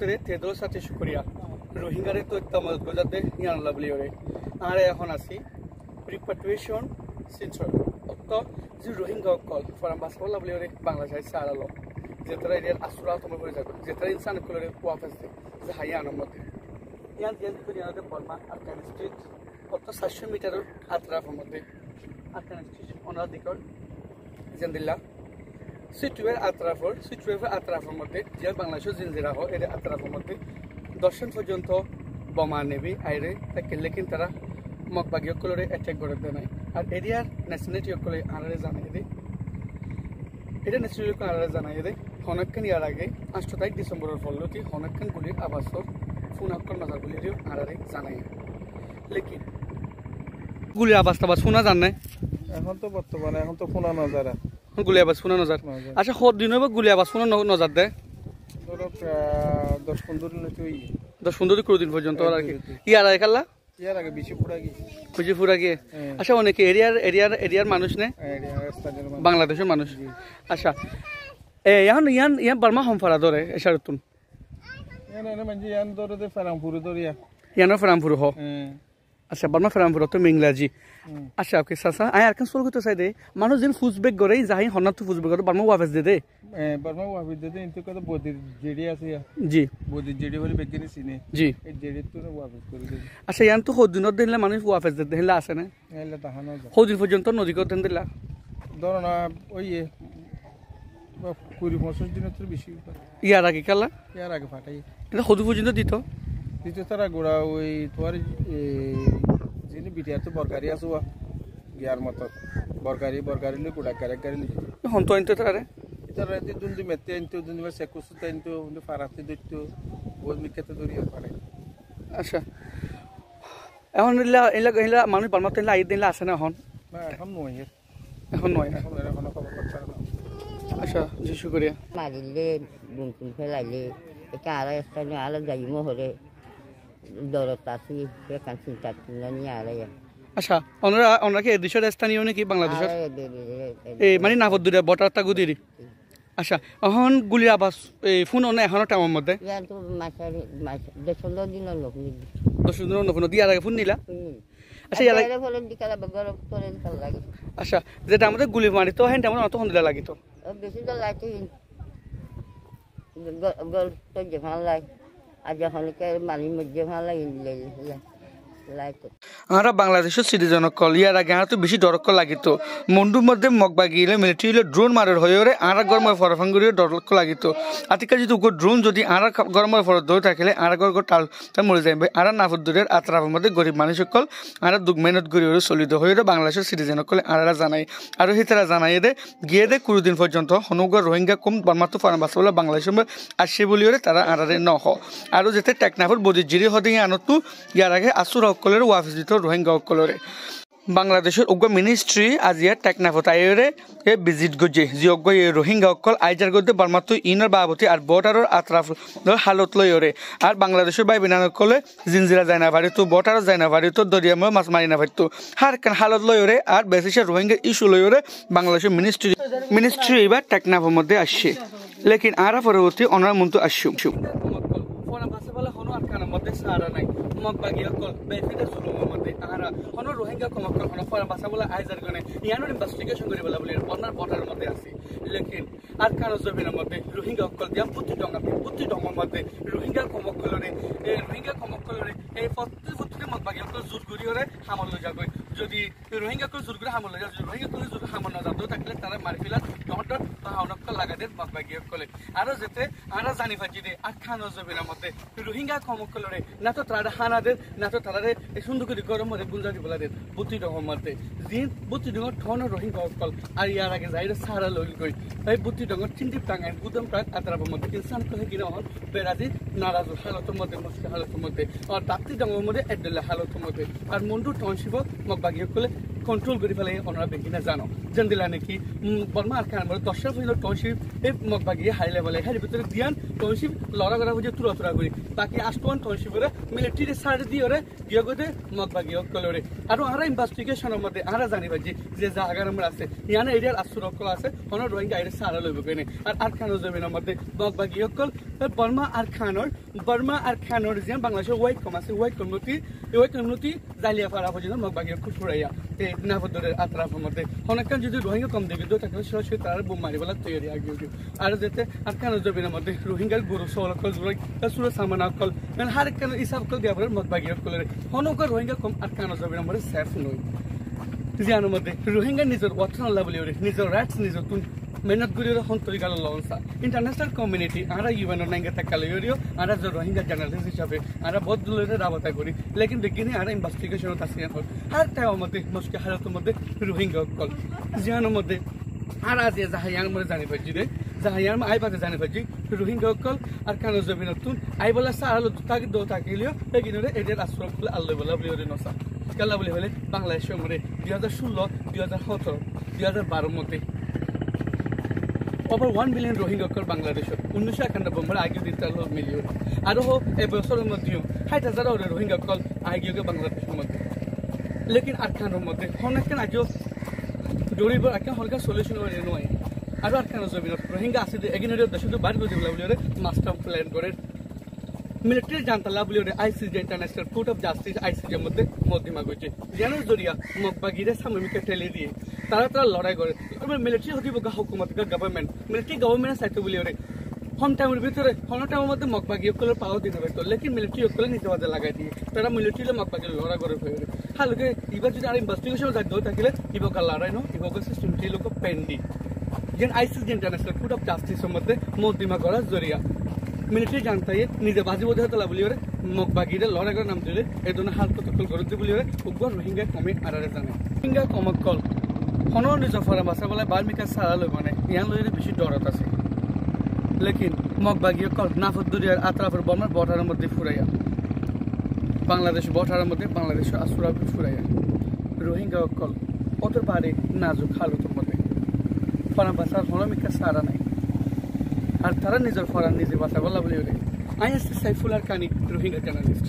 রে তেদল সাথে শুকরিয়া রোহিঙ্গারে তো তামল গজাতে ইয়ান লাভলি ওরে আর এখন আছি রিপাট্রিয়েশন সেন্টার তো যে রোহিঙ্গা কল ফরাম বাসবল লাভলি ওরে বাংলাদেশ সারালো যেতরা এরিয়ার আসুরা তোমার করে যাবে যেতরা ইনসান কলরে ওয়াফাস দে যে হাইয়া অনুমতি ইয়ান ইয়ান করে ইয়াতে বর্মা আফগান স্টেট তো 700 মিটারের আত্রাফের মধ্যে আফগান স্টেট অনার দিকর জেন্দিল্লা সিটুয়ের আত্রাফের মধ্যে যে বাংলাদেশের জিনজিরা হয় এর আত্রাফের মধ্যে দর্শন পর্যন্ত বোমা নেবি আইরে তাকে লেকিন তারা মকবাগী অকলরে অ্যাটাক করে দেয় নাই আর এরিয়ার ন্যাশনালিটি অকলে আনারে জানাই দে এটা ন্যাশনালিটি আনারে জানাই দে হনক্ষণ ইয়ার আগে 8 তারিখ ডিসেম্বরের ফলতি হনক্ষণ গুলির আবাসর ফোন অক্কল নজর গুলির আনারে জানাই লেকিন গুলির আবাস টাবাস শোনা জান নাই এখন তো বর্তমানে এখন তো শোনা নজারা গুলি আবাস শোনা নজার আচ্ছা কত দিন হবে গুলি আবাস শোনা নজার দেয় ধরো 10-15 দিন তো 10-15 দিন পর্যন্ত আর কি ইয়ার আগে কাল্লা ইয়ার আগে বেশি ফুরা গিয়ে আচ্ছা অনেকে এরিয়ার মানুষ নে বাংলাদেশের মানুষ আচ্ছা ইয়ান ইয়ান ইয়ান বার্মা হমফারা ধরে এশারতুন ইয়ান মানে ইয়ান ধরে দে ফারামপুর ধরিয়া ইয়ানো ফারামপুর হ আচ্ছা বার্মা ফারামপুর তো মিংলাজি আচ্ছা ওকে সাসা আই আর কান সরগত সাইডে মানুষ দিন ফুজবেক গরে যাই হনাত ফুজবেক গরে বার্মা ওয়াফেস দে বার্মা ওয়াফেস দে ইনতে কত বদির জেডি আছে জি বদির জেডি হলে বেগনি সিনে জি এই জেডি তো ওয়াফেস করে দে আচ্ছা ইয়ান তো হদিনত দিনলে মানুষ ওয়াফেস দে হেলা আছে না হেলা তাহানো হদিন পর্যন্ত নদী কত দিলা ধরো না ওই 20-25 দিনের তো বেশি ইয়ার আগে কালা ইয়ার আগে ফাটাই এটা হদু পর্যন্ত দিত তারা গোড়া ওই তোমার যিনি বিটিয়ার তো বরকারি আছো ইয়ার মতো বরকারি লো গোড়া গাড়ি হন্ত আনতে তারে তারা দুন্দি মেতে আনতে দুন্দি সেকুসু আনতে উনি ফারাতে দিত ওই মিকেতে দরিয়া পারে আচ্ছা এখন এলা মানুষ বার্মাতে লাই দিন আছে না এখন নয় এখন খবর করতে না আচ্ছা জি শুকরিয়া মারিলে বুমকুম ফেলাইলে এটা আর স্থানে আলো যাইমো হরে দরত আছে এখান চিন্তা নিয়ে আলে আচ্ছা ওনারা কি এদেশের স্থানীয় নাকি বাংলাদেশের এই মানে নাফদুরে বটার তাগুদিরি আচ্ছা এখন গুলির আবাস এই ফোন অনে এখনো টাইমের মধ্যে তো মাসারি 10 দিনের লোক 10 দিনের ফোন দিয়ার আগে ফোন নিলা আচ্ছা ইয়ার আগে ফোন দিকালা বগর তোরে ভাল লাগে আচ্ছা যেটা আমাদের গুলি মারি তো হ্যাঁ তেমন অত ফোন দিলা লাগিতো বেশি তো লাইতে গল তো যে ভাল লাগে আজ যখন কে মালির মধ্যে ভাল লাগে আমরা বাংলাদেশের সিটিজেন কল ইয়ার আগে তো বেশি ডরক্ক লাগিত মন্ডুর মধ্যে মগবাগিলে মিলিটারি ড্রোন মারের হয়ে আর গরমের ফরফাঙ্গুড়ি ডরক্ক লাগিত আতিকা যদি ড্রোন যদি আর গরমের ফর ধরে থাকলে আর গর টাল মরে যাইবে আর নাফদুরের আত্রাফের মধ্যে গরিব মানুষ সকল আর দুঃখ মেহনত করি চলিত হয়ে বাংলাদেশের সিটিজেন কল আর জানাই আর হিতারা জানাই দে গিয়ে দে 20 দিন পর্যন্ত হনুগর রোহিঙ্গা কম বর্মাত্র ফার্ম বাসবলে বাংলাদেশের আসছে বলি তারা আড়ারে নহ আর যেতে টেকনাফর বদির জিরি হদে আনতো ইয়ার আগে আসুর অকলের ওয়াফিস দিত রোহিঙ্গা অকলরে বাংলাদেশের উগ্র মিনিস্ট্রি আজিয়া টেকনাফত আইরে এ ভিজিট গজে যে অগ্য রোহিঙ্গা অকল আইজার গদ্দে বার্মাতো ইনার বাবতি আর বর্ডারের আত্রাফ হালত লইরে আর বাংলাদেশের বাই বিনান অকলে জিনজিরা যায় না পারিত বর্ডারও যায় না পারিত দরিয়াময় মাছ মারি না পারিত হার কান হালত লইরে আর বেশিসে রোহিঙ্গা ইস্যু লইরে বাংলাদেশের মিনিস্ট্রি এবার টেকনাফের মধ্যে আসছে লেকিন আরা পরবর্তী অনার মন্ত্র আসছে মধ্যে সারা নাই মগবাগী অকল বেফিদে জুলুমের মধ্যে আরা হন রোহিঙ্গা কমকল হন ফরাম বাসা বলে আইজার গনে ইয়ানোর ইনভেস্টিগেশন করি বলা বলে বর্নার বর্ডারের মধ্যে আছে লেকিন আর কারো জমিনের মধ্যে রোহিঙ্গা অকল দিয়া পুত্তি ডঙ্গার মধ্যে রোহিঙ্গা কমকলরে এই প্রত্যেক মগবাগী অকল জোর করিওরে হামল লই যাগৈ যদি রোহিঙ্গা কল জোর করে হামল লই যায় রোহিঙ্গা কল জোর হামল না যাতো থাকলে তারা মারি ফেলা ডহর বাহাউনকল লাগাদে মগবাগী অকলে আর যেতে আরা জানি ফাজি দে আর খানো জমিনের মধ্যে রোহিঙ্গা কমকলরে না তো তারা হানাদের না তো তারা সুন্দর করে গরম মধ্যে গুলজারি বলাদের বুদ্ধি ডহর মধ্যে দিন বুদ্ধি ডঙ্গর ঠন রোহিঙ্গা অকল আর ইয়ার আগে যাইরে সারা লইল গই এই বুদ্ধি ডঙ্গর চিন্তিপ টাঙ্গাই গুদম প্রাক আতরাবের মধ্যে ইনসান কহে কিনা হন বেরাজি নারাজ হালতের মধ্যে মুশকিল হালতের মধ্যে আর দাপ্তি ডঙ্গর মধ্যে এডলে হালতের মধ্যে আর মন্ডু টাউনশিপ মগবাগী অকলে কন্ট্রোল করে ফেলে ওনারা বেশিনা জানো জান দিলা নাকি বর্মা আর খান বলে 10 পর্যন্ত টাউনশিপ এই মগবাগী হাই লেভেলে হাই ভিতরে দিয়ান টাউনশিপ লড়া করা হচ্ছে তুরা করি বাকি আষ্টওয়ান টাউনশিপরে মিলিটারি সাইড দিয়ে গিয়ে গদে মগবাগী অকলরে আর আমরা ইনভেস্টিগেশনের মধ্যে আমরা জানি ভাই যে জায়গা নম্বর আছে ইয়ানা এরিয়ার আসুর অকল আছে হন রোহিঙ্গা এর সারা লইব কেনে আর খান জমিনের মধ্যে মগবাগী অকল বর্মা আর খানোর যে বাংলাদেশের হোয়াইট কম আছে হোয়াইট কমিউনিটি জালিয়া পাড়া পর্যন্ত মগ বাগিয়ে খুব ফুরাইয়া এই নাফদরের আত্রাফের মধ্যে অনেকক্ষণ যদি রোহিঙ্গা কম দেখে দু থাকলে সরাসরি তারা বোম মারিবেলা তৈরি আগে আর যেতে আর খানোর জমিনের মধ্যে রোহিঙ্গার গরু সকল সুরে সামান অকল মানে হার এক ইসাব কল দিয়া মগ বাগিয়ে কলের হনকার রোহিঙ্গা কম আর খানোর জমিনের মধ্যে সেফ নয় জিয়ানোর মধ্যে রোহিঙ্গা নিজের অর্থ আল্লাহ বলি নিজের রাইটস নিজের মেহনত গুলির হন্তরি গাল লঞ্চা ইন্টারন্যাশনাল কমিউনিটি আমরা ইউএনর নাঙ্গে থাকালে ইউরিও আমরা যে রোহিঙ্গা জার্নালিস্ট হিসাবে আমরা বহুত দূরের রাবতা করি লেকিন দেখিনি আমরা ইনভেস্টিগেশন তাসিয়ান হল আর টাইম মধ্যে মুশকিল হালতের মধ্যে রোহিঙ্গা কল জিয়ানোর মধ্যে আর আজ জাহাইয়ার মধ্যে জানি পাচ্ছি রে জাহাইয়ার আই বাদে জানি পাচ্ছি রোহিঙ্গা কল আর কানো জমিনতুন আই বলা সা আলো তাকে দো তাকিলিও এগিনরে এদের আশ্রম খুলে আল্লাহ বলা বলি নসা কাল্লা বলি হলে বাংলাদেশের মধ্যে 2016 2017 2012 মধ্যে over 1 million Rohingya Bangladesh. 1991 আগে দিতে হলো মিলিয়ন আর এই বছরের মধ্যে 60,000 রোহিঙ্গা কল আগে বাংলাদেশের মধ্যে লেকিন আরখানের মধ্যে অনেকক্ষণ আজও জড়িব একটা হলকা সলিউশন হয়ে নয় আর আরখানের জমিন রোহিঙ্গা আছে এগিনের দেশে তো বাড়ি বলে বলে মাস্টার প্ল্যান করে মিলিটারি জানতালা বলে ICJ international court of justice আইসিজের মধ্যে মধ্যমা করছে যেন জরিয়া মগবাগিরে সামমিকে ঠেলে দিয়ে তারা লড়াই করে মিলিটারি হতে হুকুমত গভর্নমেন্ট মিলিটারি গভর্নমেন্টের সাইতে বলি হম টাইমের ভিতরে হম টাইমের মধ্যে মগবাগি অকলের পাওয়া দিতে পারতো লেকিন মিলিটারি অকলে নিজে বাজে লাগাই দিয়ে তারা মিলিটারি মগবাগি লড়াই করে ফেলে হালকে এবার যদি আর ইনভেস্টিগেশন যাক থাকলে ইবকা লড়াই নো ইবকা সিস্টেমটি লোক পেন্ডি যেন আইসিজে ইন্টারন্যাশনাল কোর্ট অফ জাস্টিসের মধ্যে মধ্যমা করার জরিয়া মিলিটারি জানতাই নিজে বাজি বোধ হতলা বলি মগবাগিরে লড়াই করে নাম দিলে এই ধরনের হাল কতকল করতে বলি উগ্র রোহিঙ্গা কমে আড়ারে জানে রোহিঙ্গা কমকল হনো নিজৰ ফৰা বাচা বলে বাৰ্মিকা সারা লই মানে ইয়ান লইরে বেশি ডরত আছে লেকিন মগবাগিয়ে কল নাফদুরিয়ার আত্রাফের বর্মার বর্ডারের মধ্যে ফুরাইয়া বাংলাদেশ বর্ডারের মধ্যে বাংলাদেশ আসুরা ফুরাইয়া রোহিঙ্গা কল ওদের বাড়ি নাজুক হালতের মধ্যে ফরা বাসার হনমিকা সারা নাই আর তারা নিজের ফরা নিজে বাসা বলা বলি আই এস সাইফুল আর কানি রোহিঙ্গা জার্নালিস্ট